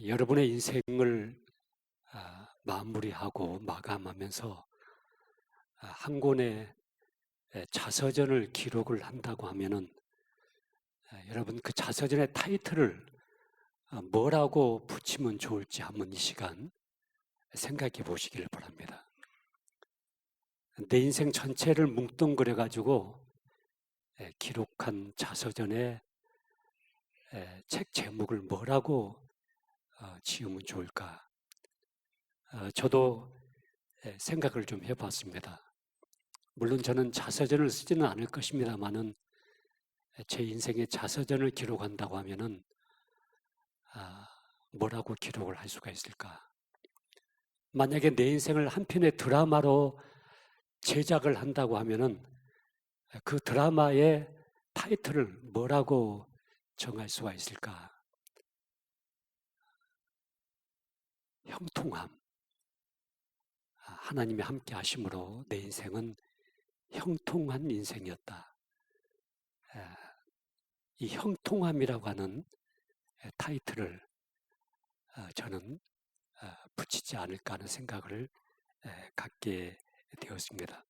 여러분의 인생을 마무리하고 마감하면서 한 권의 자서전을 기록을 한다고 하면은 여러분 그 자서전의 타이틀을 뭐라고 붙이면 좋을지 한번 이 시간 생각해 보시기를 바랍니다. 내 인생 전체를 뭉뚱그려 가지고 기록한 자서전의 책 제목을 뭐라고 지으면 좋을까? 저도 생각을 좀 해봤습니다. 물론 저는 자서전을 쓰지는 않을 것입니다만은 제 인생의 자서전을 기록한다고 하면은 뭐라고 기록을 할 수가 있을까? 만약에 내 인생을 한 편의 드라마로 제작을 한다고 하면은 그 드라마의 타이틀을 뭐라고 정할 수가 있을까? 형통함. 하나님이 함께 하심으로 내 인생은 형통한 인생이었다. 이 형통함이라고 하는 타이틀을 저는 붙이지 않을까 하는 생각을 갖게 되었습니다.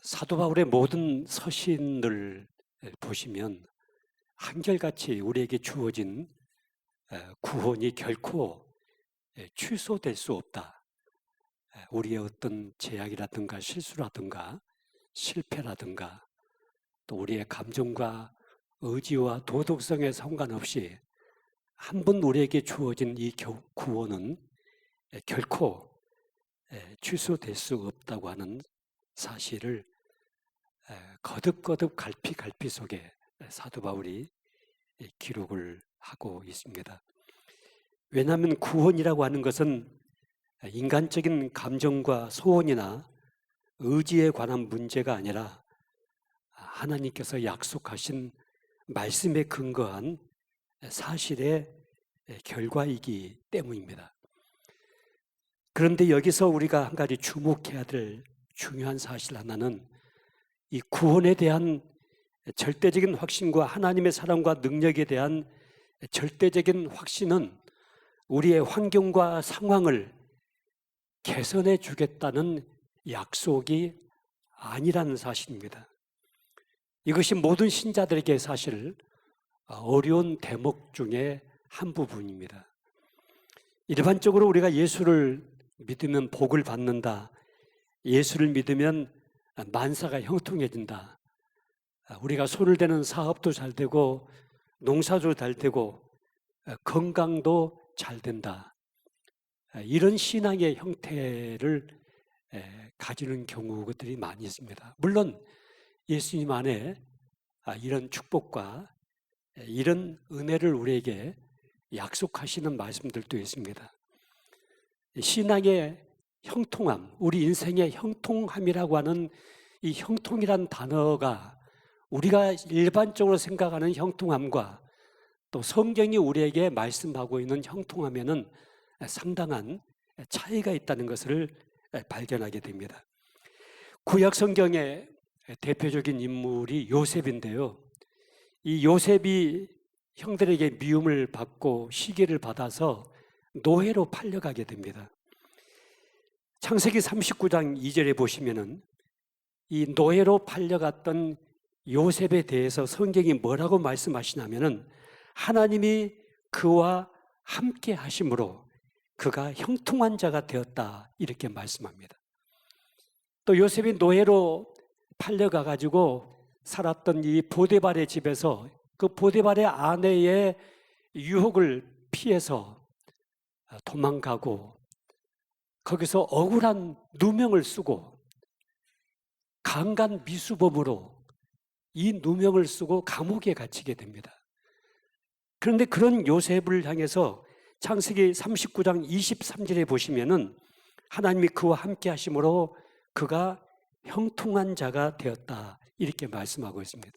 사도 바울의 모든 서신을 보시면 한결같이 우리에게 주어진 구원이 결코 취소될 수 없다. 우리의 어떤 제약이라든가 실수라든가 실패라든가 또 우리의 감정과 의지와 도덕성에 상관없이 한 번 우리에게 주어진 이 구원은 결코 취소될 수 없다고 하는 사실을 거듭거듭 갈피 속에 사도 바울이 기록을 하고 있습니다. 왜냐하면 구원이라고 하는 것은 인간적인 감정과 소원이나 의지에 관한 문제가 아니라 하나님께서 약속하신 말씀에 근거한 사실의 결과이기 때문입니다. 그런데 여기서 우리가 한 가지 주목해야 될 중요한 사실 하나는 이 구원에 대한 절대적인 확신과 하나님의 사랑과 능력에 대한 절대적인 확신은 우리의 환경과 상황을 개선해 주겠다는 약속이 아니라는 사실입니다. 이것이 모든 신자들에게 사실 어려운 대목 중에 한 부분입니다. 일반적으로 우리가 예수를 믿으면 복을 받는다. 예수를 믿으면 만사가 형통해진다. 우리가 손을 대는 사업도 잘 되고 농사도 잘 되고 건강도 잘 된다. 이런 신앙의 형태를 가지는 경우들이 많이 있습니다. 물론 예수님 안에 이런 축복과 이런 은혜를 우리에게 약속하시는 말씀들도 있습니다. 신앙의 형통함, 우리 인생의 형통함이라고 하는 이 형통이란 단어가 우리가 일반적으로 생각하는 형통함과 또 성경이 우리에게 말씀하고 있는 형통함에는 상당한 차이가 있다는 것을 발견하게 됩니다. 구약 성경의 대표적인 인물이 요셉인데요. 이 요셉이 형들에게 미움을 받고 시기를 받아서 노예로 팔려가게 됩니다. 창세기 39장 2절에 보시면은 이 노예로 팔려갔던 요셉에 대해서 성경이 뭐라고 말씀하시냐면은 하나님이 그와 함께 하심으로 그가 형통한 자가 되었다 이렇게 말씀합니다. 또 요셉이 노예로 팔려가 가지고 살았던 이 보디발의 집에서 그 보디발의 아내의 유혹을 피해서 도망가고 거기서 억울한 누명을 쓰고 강간 미수범으로 이 누명을 쓰고 감옥에 갇히게 됩니다. 그런데 그런 요셉을 향해서 창세기 39장 23절에 보시면은 하나님이 그와 함께 하심으로 그가 형통한 자가 되었다 이렇게 말씀하고 있습니다.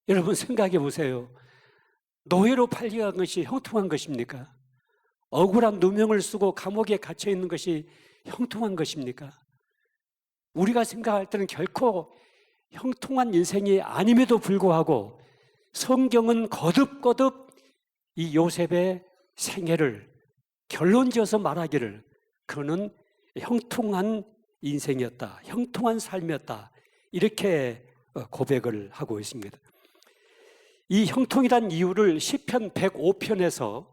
여러분 생각해 보세요. 노예로 팔려간 것이 형통한 것입니까? 억울한 누명을 쓰고 감옥에 갇혀 있는 것이 형통한 것입니까? 우리가 생각할 때는 결코 형통한 인생이 아님에도 불구하고 성경은 거듭거듭 이 요셉의 생애를 결론지어서 말하기를 그는 형통한 인생이었다, 형통한 삶이었다, 이렇게 고백을 하고 있습니다. 이 형통이란 이유를 시편 105편에서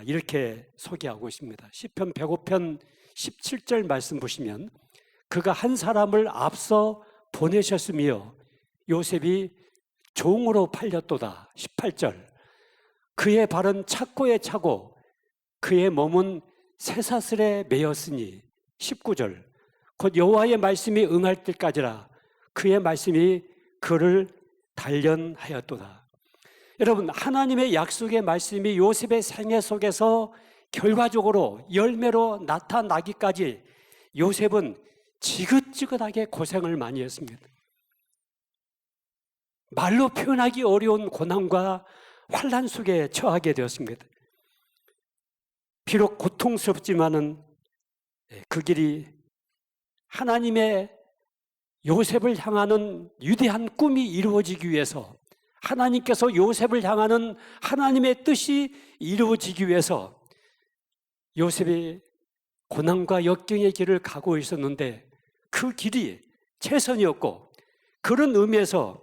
이렇게 소개하고 있습니다. 시편 105편 17절 말씀 보시면 그가 한 사람을 앞서 보내셨으며 요셉이 종으로 팔렸도다. 18절 그의 발은 착고에 차고 그의 몸은 쇠사슬에 매였으니 19절 곧 여호와의 말씀이 응할 때까지라 그의 말씀이 그를 단련하였도다. 여러분, 하나님의 약속의 말씀이 요셉의 생애 속에서 결과적으로 열매로 나타나기까지 요셉은 지긋지긋하게 고생을 많이 했습니다. 말로 표현하기 어려운 고난과 환난 속에 처하게 되었습니다. 비록 고통스럽지만은 그 길이 하나님의 요셉을 향하는 위대한 꿈이 이루어지기 위해서, 하나님께서 요셉을 향하는 하나님의 뜻이 이루어지기 위해서 요셉이 고난과 역경의 길을 가고 있었는데 그 길이 최선이었고, 그런 의미에서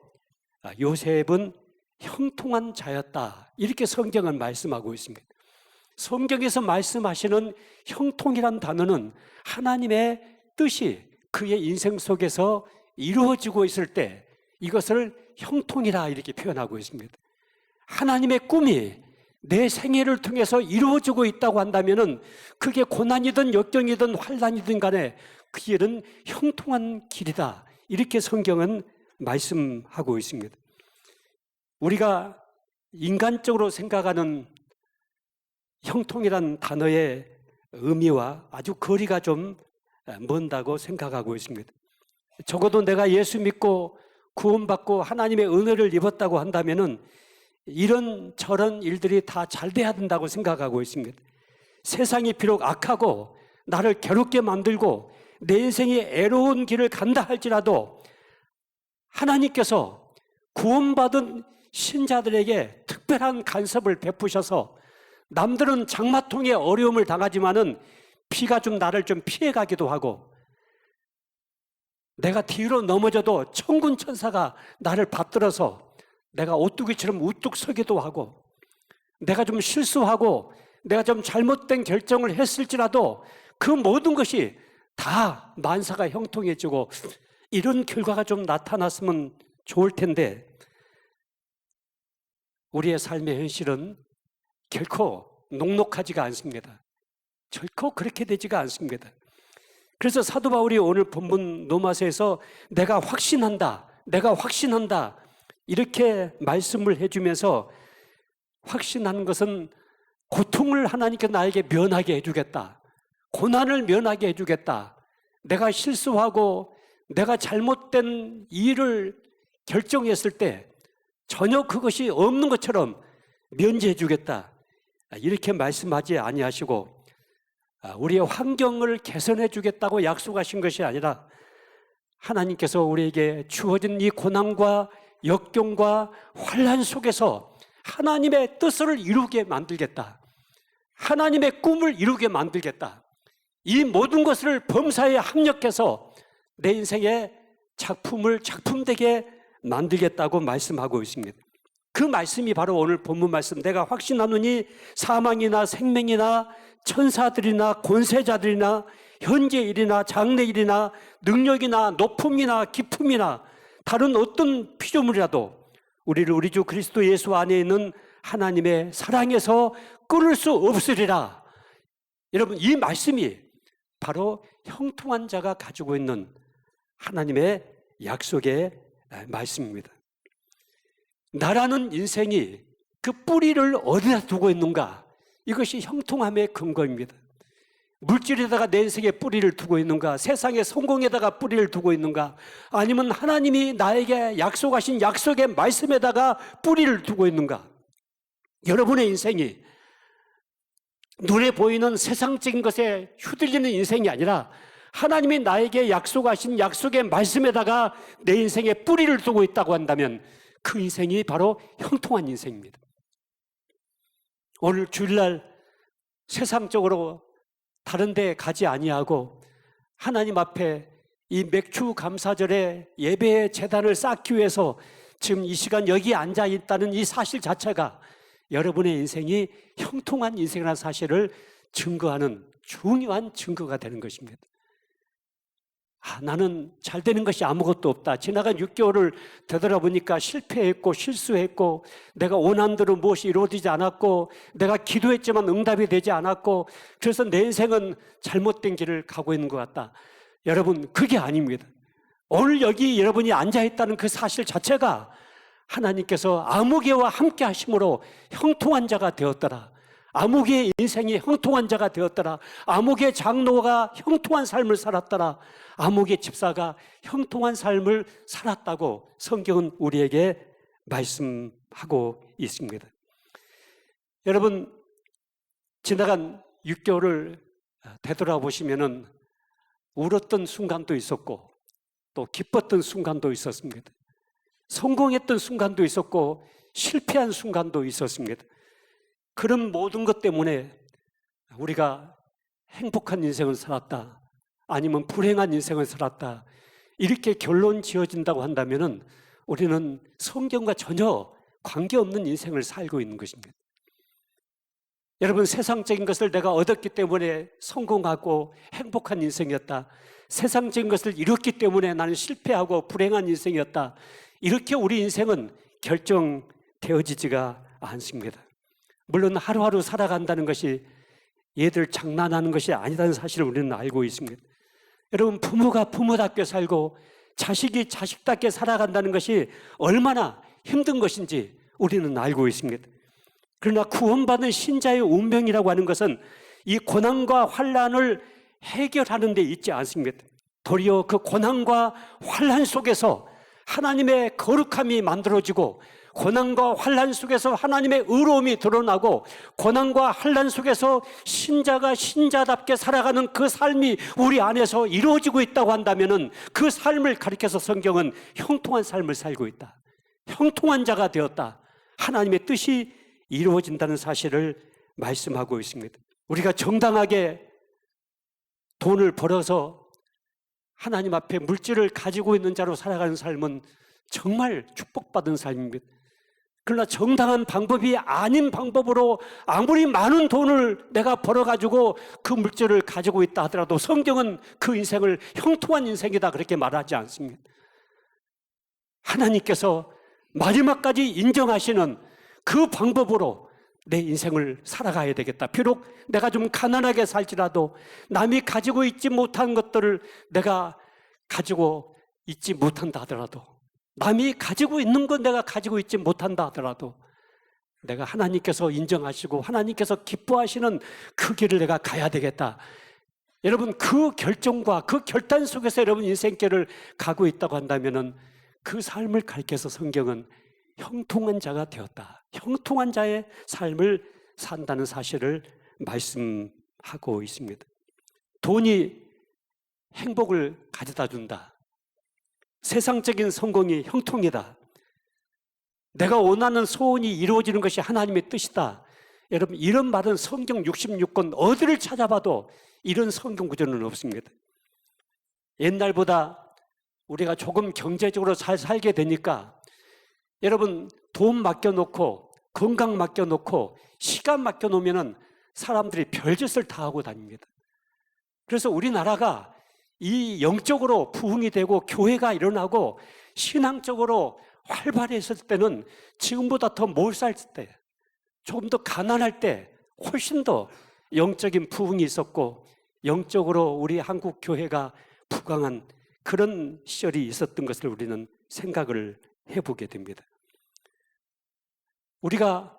요셉은 형통한 자였다, 이렇게 성경은 말씀하고 있습니다. 성경에서 말씀하시는 형통이란 단어는 하나님의 뜻이 그의 인생 속에서 이루어지고 있을 때 이것을 형통이라 이렇게 표현하고 있습니다. 하나님의 꿈이 내 생애를 통해서 이루어지고 있다고 한다면 그게 고난이든 역경이든 환난이든 간에 그 길은 형통한 길이다, 이렇게 성경은 말씀하고 있습니다. 우리가 인간적으로 생각하는 형통이란 단어의 의미와 아주 거리가 좀 먼다고 생각하고 있습니다. 적어도 내가 예수 믿고 구원받고 하나님의 은혜를 입었다고 한다면은 이런 저런 일들이 다 잘 돼야 된다고 생각하고 있습니다. 세상이 비록 악하고 나를 괴롭게 만들고 내 인생이 애로운 길을 간다 할지라도 하나님께서 구원받은 신자들에게 특별한 간섭을 베푸셔서 남들은 장마통에 어려움을 당하지만은 비가 좀 나를 좀 피해가기도 하고, 내가 뒤로 넘어져도 천군 천사가 나를 받들어서 내가 오뚜기처럼 우뚝 서기도 하고, 내가 좀 실수하고 내가 좀 잘못된 결정을 했을지라도 그 모든 것이 다 만사가 형통해지고 이런 결과가 좀 나타났으면 좋을 텐데, 우리의 삶의 현실은 결코 녹록하지가 않습니다. 결코 그렇게 되지가 않습니다. 그래서 사도 바울이 오늘 본문 로마서에서 내가 확신한다, 내가 확신한다, 이렇게 말씀을 해주면서, 확신하는 것은 고통을 하나님께 나에게 면하게 해주겠다, 고난을 면하게 해주겠다, 내가 실수하고 내가 잘못된 일을 결정했을 때 전혀 그것이 없는 것처럼 면제해 주겠다, 이렇게 말씀하지 아니하시고 우리의 환경을 개선해 주겠다고 약속하신 것이 아니라 하나님께서 우리에게 주어진 이 고난과 역경과 환난 속에서 하나님의 뜻을 이루게 만들겠다, 하나님의 꿈을 이루게 만들겠다, 이 모든 것을 범사에 합력해서 내 인생의 작품을 작품되게 만들겠다고 말씀하고 있습니다. 그 말씀이 바로 오늘 본문 말씀, 내가 확신하노니 사망이나 생명이나 천사들이나 권세자들이나 현재일이나 장래일이나 능력이나 높음이나 깊음이나 다른 어떤 피조물이라도 우리를 우리 주 그리스도 예수 안에 있는 하나님의 사랑에서 끊을 수 없으리라. 여러분, 이 말씀이 바로 형통한 자가 가지고 있는 하나님의 약속의 말씀입니다. 나라는 인생이 그 뿌리를 어디다 두고 있는가, 이것이 형통함의 근거입니다. 물질에다가 내 인생에 뿌리를 두고 있는가, 세상의 성공에다가 뿌리를 두고 있는가, 아니면 하나님이 나에게 약속하신 약속의 말씀에다가 뿌리를 두고 있는가. 여러분의 인생이 눈에 보이는 세상적인 것에 휘둘리는 인생이 아니라 하나님이 나에게 약속하신 약속의 말씀에다가 내 인생에 뿌리를 두고 있다고 한다면 그 인생이 바로 형통한 인생입니다. 오늘 주일날 세상적으로 다른 데 가지 아니하고 하나님 앞에 이 맥주 감사절에 예배의 제단을 쌓기 위해서 지금 이 시간 여기 앉아 있다는 이 사실 자체가 여러분의 인생이 형통한 인생이라는 사실을 증거하는 중요한 증거가 되는 것입니다. 나는 잘 되는 것이 아무것도 없다. 지나간 6개월을 되돌아보니까 실패했고 실수했고 내가 원한 대로 무엇이 이루어지지 않았고 내가 기도했지만 응답이 되지 않았고 그래서 내 인생은 잘못된 길을 가고 있는 것 같다. 여러분, 그게 아닙니다. 오늘 여기 여러분이 앉아있다는 그 사실 자체가 하나님께서 아무개와 함께 하심으로 형통한 자가 되었더라. 아무개의 인생이 형통한 자가 되었더라. 아무개 장로가 형통한 삶을 살았더라. 아무개 집사가 형통한 삶을 살았다고 성경은 우리에게 말씀하고 있습니다. 여러분, 지나간 6개월을 되돌아보시면은 울었던 순간도 있었고 또 기뻤던 순간도 있었습니다. 성공했던 순간도 있었고 실패한 순간도 있었습니다. 그런 모든 것 때문에 우리가 행복한 인생을 살았다, 아니면 불행한 인생을 살았다, 이렇게 결론 지어진다고 한다면 우리는 성경과 전혀 관계없는 인생을 살고 있는 것입니다. 여러분, 세상적인 것을 내가 얻었기 때문에 성공하고 행복한 인생이었다, 세상적인 것을 이뤘기 때문에 나는 실패하고 불행한 인생이었다, 이렇게 우리 인생은 결정되어지지가 않습니다. 물론 하루하루 살아간다는 것이 얘들 장난하는 것이 아니라는 사실을 우리는 알고 있습니다. 여러분, 부모가 부모답게 살고 자식이 자식답게 살아간다는 것이 얼마나 힘든 것인지 우리는 알고 있습니다. 그러나 구원받은 신자의 운명이라고 하는 것은 이 고난과 환난을 해결하는 데 있지 않습니다. 도리어 그 고난과 환난 속에서 하나님의 거룩함이 만들어지고 고난과 환난 속에서 하나님의 의로움이 드러나고 고난과 환난 속에서 신자가 신자답게 살아가는 그 삶이 우리 안에서 이루어지고 있다고 한다면 그 삶을 가리켜서 성경은 형통한 삶을 살고 있다, 형통한 자가 되었다, 하나님의 뜻이 이루어진다는 사실을 말씀하고 있습니다. 우리가 정당하게 돈을 벌어서 하나님 앞에 물질을 가지고 있는 자로 살아가는 삶은 정말 축복받은 삶입니다. 그러나 정당한 방법이 아닌 방법으로 아무리 많은 돈을 내가 벌어가지고 그 물질을 가지고 있다 하더라도 성경은 그 인생을 형통한 인생이다 그렇게 말하지 않습니다. 하나님께서 마지막까지 인정하시는 그 방법으로 내 인생을 살아가야 되겠다. 비록 내가 좀 가난하게 살지라도 남이 가지고 있지 못한 것들을 내가 가지고 있지 못한다 하더라도, 남이 가지고 있는 건 내가 가지고 있지 못한다 하더라도 내가 하나님께서 인정하시고 하나님께서 기뻐하시는 그 길을 내가 가야 되겠다. 여러분, 그 결정과 그 결단 속에서 여러분 인생길을 가고 있다고 한다면 그 삶을 가리켜서 성경은 형통한 자가 되었다, 형통한 자의 삶을 산다는 사실을 말씀하고 있습니다. 돈이 행복을 가져다 준다, 세상적인 성공이 형통이다, 내가 원하는 소원이 이루어지는 것이 하나님의 뜻이다. 여러분, 이런 말은 성경 66권 어디를 찾아봐도 이런 성경 구조는 없습니다. 옛날보다 우리가 조금 경제적으로 잘 살게 되니까 여러분, 돈 맡겨놓고 건강 맡겨놓고 시간 맡겨놓으면 사람들이 별짓을 다 하고 다닙니다. 그래서 우리나라가 이 영적으로 부흥이 되고 교회가 일어나고 신앙적으로 활발했을 때는 지금보다 더 몰살 때, 조금 더 가난할 때 훨씬 더 영적인 부흥이 있었고 영적으로 우리 한국 교회가 부강한 그런 시절이 있었던 것을 우리는 생각을 해보게 됩니다. 우리가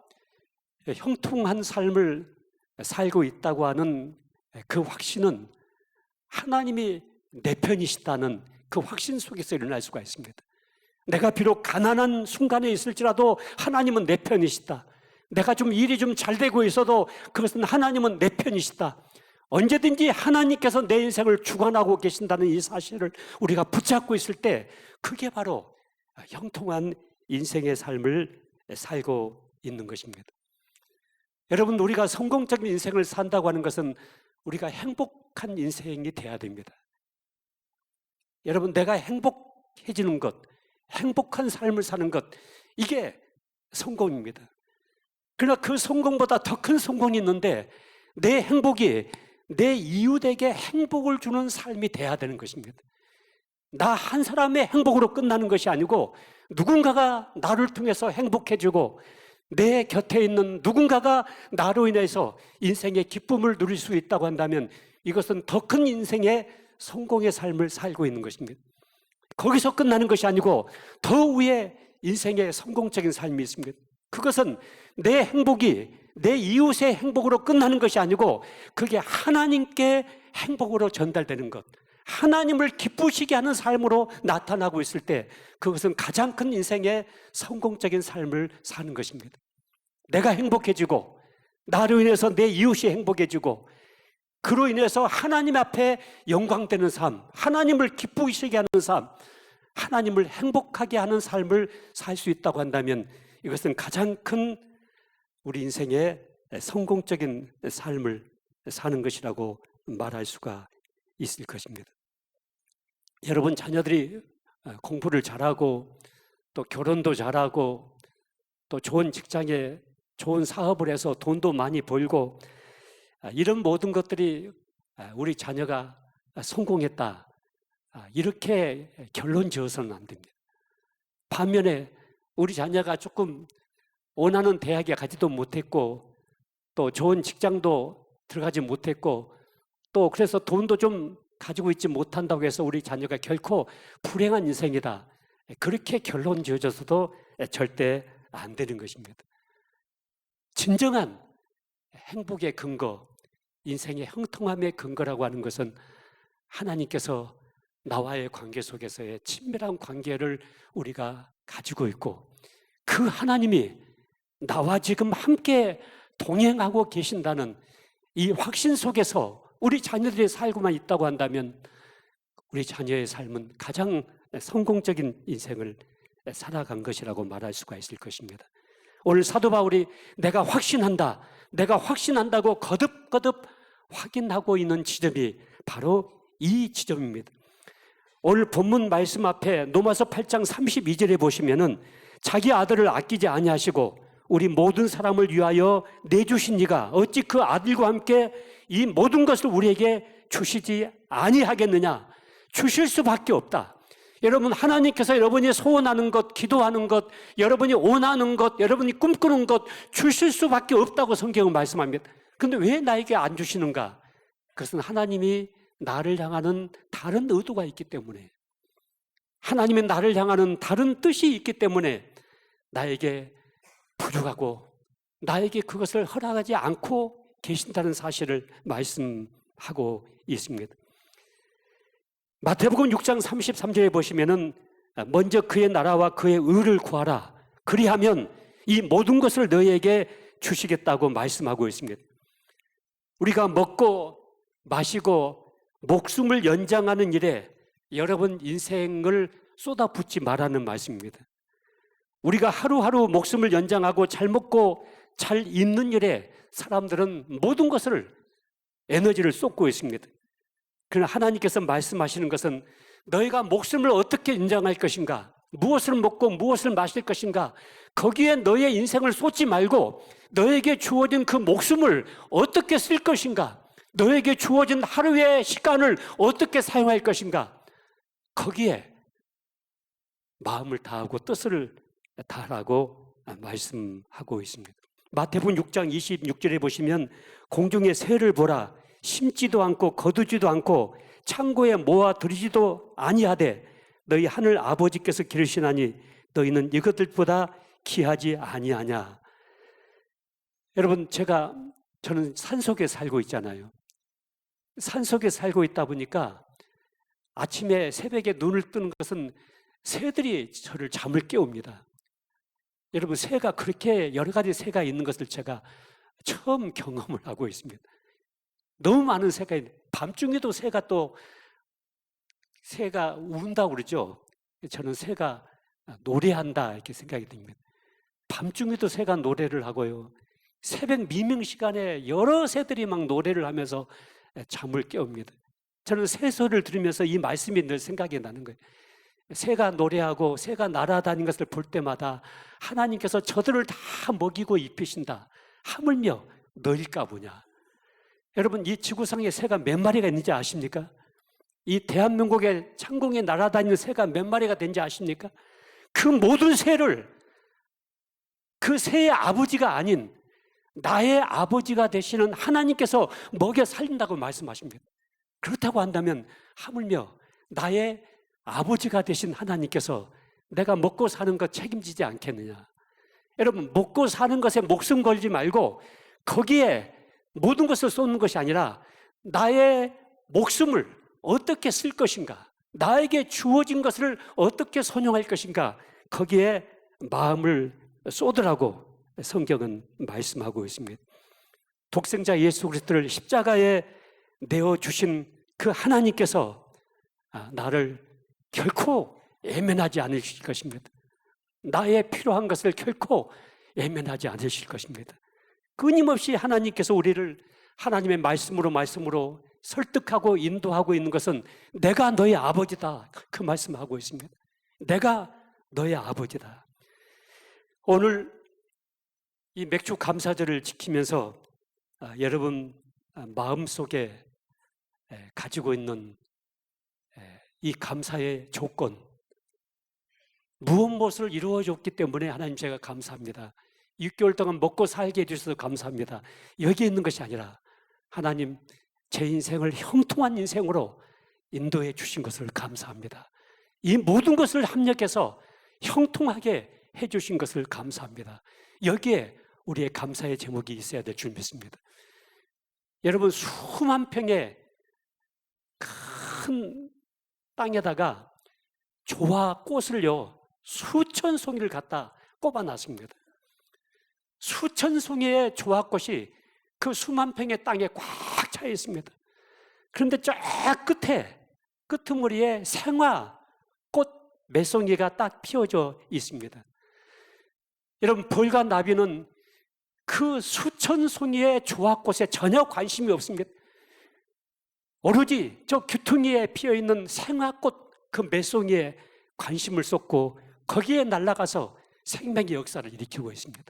형통한 삶을 살고 있다고 하는 그 확신은 하나님이 내 편이시다는 그 확신 속에서 일어날 수가 있습니다. 내가 비록 가난한 순간에 있을지라도 하나님은 내 편이시다. 내가 좀 일이 좀 잘 되고 있어도 그것은 하나님은 내 편이시다. 언제든지 하나님께서 내 인생을 주관하고 계신다는 이 사실을 우리가 붙잡고 있을 때 그게 바로 형통한 인생의 삶을 살고 있는 것입니다. 여러분, 우리가 성공적인 인생을 산다고 하는 것은 우리가 행복한 인생이 돼야 됩니다. 여러분, 내가 행복해지는 것, 행복한 삶을 사는 것, 이게 성공입니다. 그러나 그 성공보다 더 큰 성공이 있는데 내 행복이 내 이웃에게 행복을 주는 삶이 돼야 되는 것입니다. 나 한 사람의 행복으로 끝나는 것이 아니고 누군가가 나를 통해서 행복해지고 내 곁에 있는 누군가가 나로 인해서 인생의 기쁨을 누릴 수 있다고 한다면 이것은 더 큰 인생의 성공의 삶을 살고 있는 것입니다. 거기서 끝나는 것이 아니고 더 위에 인생의 성공적인 삶이 있습니다. 그것은 내 행복이 내 이웃의 행복으로 끝나는 것이 아니고 그게 하나님께 행복으로 전달되는 것, 하나님을 기쁘시게 하는 삶으로 나타나고 있을 때 그것은 가장 큰 인생의 성공적인 삶을 사는 것입니다. 내가 행복해지고 나로 인해서 내 이웃이 행복해지고 그로 인해서 하나님 앞에 영광되는 삶, 하나님을 기쁘시게 하는 삶, 하나님을 행복하게 하는 삶을 살 수 있다고 한다면 이것은 가장 큰 우리 인생의 성공적인 삶을 사는 것이라고 말할 수가 있을 것입니다. 여러분, 자녀들이 공부를 잘하고 또 결혼도 잘하고 또 좋은 직장에 좋은 사업을 해서 돈도 많이 벌고 이런 모든 것들이 우리 자녀가 성공했다, 이렇게 결론 지어서는 안 됩니다. 반면에 우리 자녀가 조금 원하는 대학에 가지도 못했고 또 좋은 직장도 들어가지 못했고 또 그래서 돈도 좀 가지고 있지 못한다고 해서 우리 자녀가 결코 불행한 인생이다, 그렇게 결론 지어져서도 절대 안 되는 것입니다. 진정한 행복의 근거, 인생의 형통함의 근거라고 하는 것은 하나님께서 나와의 관계 속에서의 친밀한 관계를 우리가 가지고 있고 그 하나님이 나와 지금 함께 동행하고 계신다는 이 확신 속에서 우리 자녀들이 살고만 있다고 한다면 우리 자녀의 삶은 가장 성공적인 인생을 살아간 것이라고 말할 수가 있을 것입니다. 오늘 사도 바울이 내가 확신한다고 거듭거듭 확인하고 있는 지점이 바로 이 지점입니다. 오늘 본문 말씀 앞에 로마서 8장 32절에 보시면은 자기 아들을 아끼지 아니하시고 우리 모든 사람을 위하여 내주신 이가 어찌 그 아들과 함께 이 모든 것을 우리에게 주시지 아니하겠느냐. 주실 수밖에 없다. 여러분, 하나님께서 여러분이 소원하는 것, 기도하는 것, 여러분이 원하는 것, 여러분이 꿈꾸는 것 주실 수밖에 없다고 성경은 말씀합니다. 그런데 왜 나에게 안 주시는가? 그것은 하나님이 나를 향하는 다른 의도가 있기 때문에, 하나님의 나를 향하는 다른 뜻이 있기 때문에 나에게 부족하고 나에게 그것을 허락하지 않고 계신다는 사실을 말씀하고 있습니다. 마태복음 6장 33절에 보시면은 먼저 그의 나라와 그의 의를 구하라. 그리하면 이 모든 것을 너희에게 주시겠다고 말씀하고 있습니다. 우리가 먹고 마시고 목숨을 연장하는 일에 여러분 인생을 쏟아붓지 말라는 말씀입니다. 우리가 하루하루 목숨을 연장하고 잘 먹고 잘 입는 일에 사람들은 모든 것을 에너지를 쏟고 있습니다. 그러나 하나님께서 말씀하시는 것은 너희가 목숨을 어떻게 연장할 것인가, 무엇을 먹고 무엇을 마실 것인가, 거기에 너희의 인생을 쏟지 말고 너에게 주어진 그 목숨을 어떻게 쓸 것인가, 너에게 주어진 하루의 시간을 어떻게 사용할 것인가, 거기에 마음을 다하고 뜻을 다하라고 말씀하고 있습니다. 마태복음 6장 26절에 보시면 공중의 새를 보라. 심지도 않고 거두지도 않고 창고에 모아 들이지도 아니하되 너희 하늘 아버지께서 기르시나니 너희는 이것들보다 귀하지 아니하냐. 여러분, 저는 산속에 살고 있잖아요. 산속에 살고 있다 보니까 아침에 새벽에 눈을 뜨는 것은 새들이 저를 잠을 깨웁니다. 여러분, 새가 그렇게 여러 가지 새가 있는 것을 제가 처음 경험을 하고 있습니다. 너무 많은 새가 있는데 밤중에도 새가 운다고 그러죠. 저는 새가 노래한다 이렇게 생각이 듭니다. 밤중에도 새가 노래를 하고요. 새벽 미명 시간에 여러 새들이 막 노래를 하면서 잠을 깨웁니다. 저는 새 소리를 들으면서 이 말씀이 늘 생각이 나는 거예요. 새가 노래하고 새가 날아다니는 것을 볼 때마다 하나님께서 저들을 다 먹이고 입히신다. 하물며 너일까 보냐. 여러분, 이 지구상에 새가 몇 마리가 있는지 아십니까? 이 대한민국의 창공에 날아다니는 새가 몇 마리가 되는지 아십니까? 그 모든 새를 그 새의 아버지가 아닌 나의 아버지가 되시는 하나님께서 먹여 살린다고 말씀하십니다. 그렇다고 한다면 하물며 나의 아버지가 되신 하나님께서 내가 먹고 사는 것 책임지지 않겠느냐. 여러분, 먹고 사는 것에 목숨 걸지 말고 거기에 모든 것을 쏟는 것이 아니라 나의 목숨을 어떻게 쓸 것인가, 나에게 주어진 것을 어떻게 선용할 것인가, 거기에 마음을 쏟으라고 성경은 말씀하고 있습니다. 독생자 예수 그리스도를 십자가에 내어주신 그 하나님께서 나를 결코 애면하지 않으실 것입니다. 나의 필요한 것을 결코 애면하지 않으실 것입니다. 끊임없이 하나님께서 우리를 하나님의 말씀으로 설득하고 인도하고 있는 것은 내가 너의 아버지다, 그 말씀하고 있습니다. 내가 너의 아버지다. 오늘 이 맥주 감사절을 지키면서 여러분 마음속에 가지고 있는 이 감사의 조건, 무엇을 이루어줬기 때문에 하나님 제가 감사합니다. 6개월 동안 먹고 살게 해주셔서 감사합니다. 여기에 있는 것이 아니라 하나님 제 인생을 형통한 인생으로 인도해 주신 것을 감사합니다. 이 모든 것을 합력해서 형통하게 해주신 것을 감사합니다. 여기에 우리의 감사의 제목이 있어야 될 줄 믿습니다. 여러분, 수만 평의 큰 땅에다가 조화 꽃을요 수천 송이를 갖다 꼽아놨습니다. 수천 송이의 조화꽃이 그 수만 평의 땅에 꽉 차 있습니다. 그런데 저 끄트머리에 생화꽃 몇 송이가 딱 피어져 있습니다. 여러분, 벌과 나비는 그 수천 송이의 조화꽃에 전혀 관심이 없습니다. 오로지 저 귀퉁이에 피어있는 생화꽃 그 몇 송이에 관심을 쏟고 거기에 날아가서 생명의 역사를 일으키고 있습니다.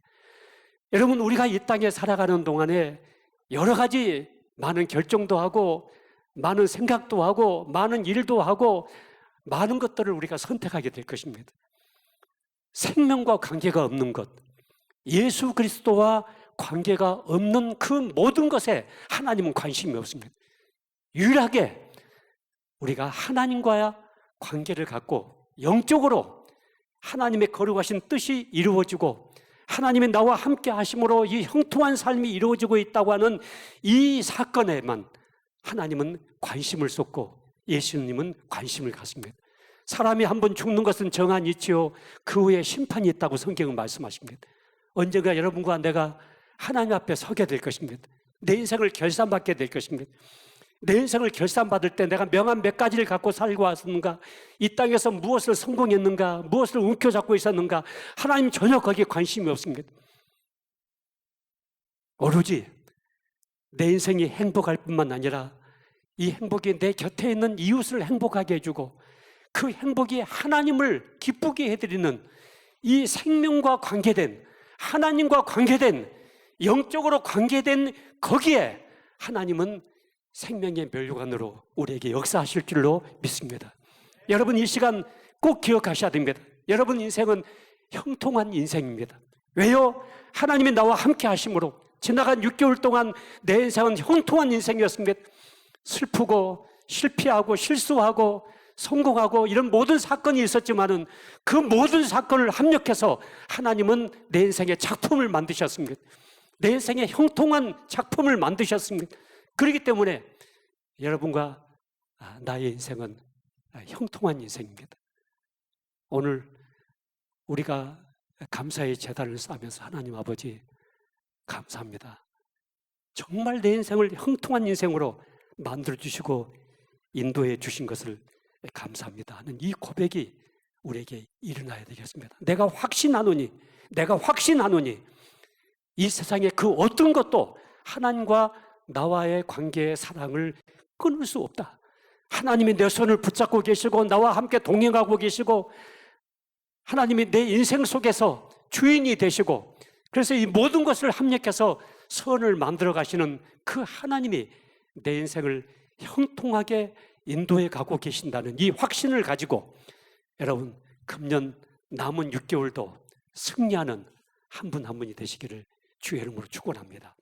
여러분, 우리가 이 땅에 살아가는 동안에 여러 가지 많은 결정도 하고 많은 생각도 하고 많은 일도 하고 많은 것들을 우리가 선택하게 될 것입니다. 생명과 관계가 없는 것, 예수 그리스도와 관계가 없는 그 모든 것에 하나님은 관심이 없습니다. 유일하게 우리가 하나님과 관계를 갖고 영적으로 하나님의 거룩하신 뜻이 이루어지고 하나님이 나와 함께 하심으로 이 형통한 삶이 이루어지고 있다고 하는 이 사건에만 하나님은 관심을 쏟고 예수님은 관심을 갖습니다. 사람이 한번 죽는 것은 정한 이치요 그 후에 심판이 있다고 성경은 말씀하십니다. 언젠가 여러분과 내가 하나님 앞에 서게 될 것입니다. 내 인생을 결산받게 될 것입니다. 내 인생을 결산받을 때 내가 명함 몇 가지를 갖고 살고 왔었는가, 이 땅에서 무엇을 성공했는가, 무엇을 움켜잡고 있었는가, 하나님 전혀 거기에 관심이 없습니다. 오로지 내 인생이 행복할 뿐만 아니라 이 행복이 내 곁에 있는 이웃을 행복하게 해주고 그 행복이 하나님을 기쁘게 해드리는 이 생명과 관계된, 하나님과 관계된, 영적으로 관계된 거기에 하나님은 생명의 면류관으로 우리에게 역사하실 줄로 믿습니다. 여러분, 이 시간 꼭 기억하셔야 됩니다. 여러분 인생은 형통한 인생입니다. 왜요? 하나님이 나와 함께 하심으로 지나간 6개월 동안 내 인생은 형통한 인생이었습니다. 슬프고 실패하고 실수하고 성공하고 이런 모든 사건이 있었지만은 그 모든 사건을 합력해서 하나님은 내 인생의 작품을 만드셨습니다. 내 인생의 형통한 작품을 만드셨습니다. 그렇기 때문에 여러분과 나의 인생은 형통한 인생입니다. 오늘 우리가 감사의 제단을 쌓으면서 하나님 아버지 감사합니다. 정말 내 인생을 형통한 인생으로 만들어주시고 인도해 주신 것을 감사합니다 하는 이 고백이 우리에게 일어나야 되겠습니다. 내가 확신하노니 이 세상의 그 어떤 것도 하나님과 나와의 관계의 사랑을 끊을 수 없다. 하나님이 내 손을 붙잡고 계시고 나와 함께 동행하고 계시고 하나님이 내 인생 속에서 주인이 되시고 그래서 이 모든 것을 합력해서 선을 만들어 가시는 그 하나님이 내 인생을 형통하게 인도해 가고 계신다는 이 확신을 가지고 여러분 금년 남은 6개월도 승리하는 한 분 한 분이 되시기를 주의 이름으로 축원합니다.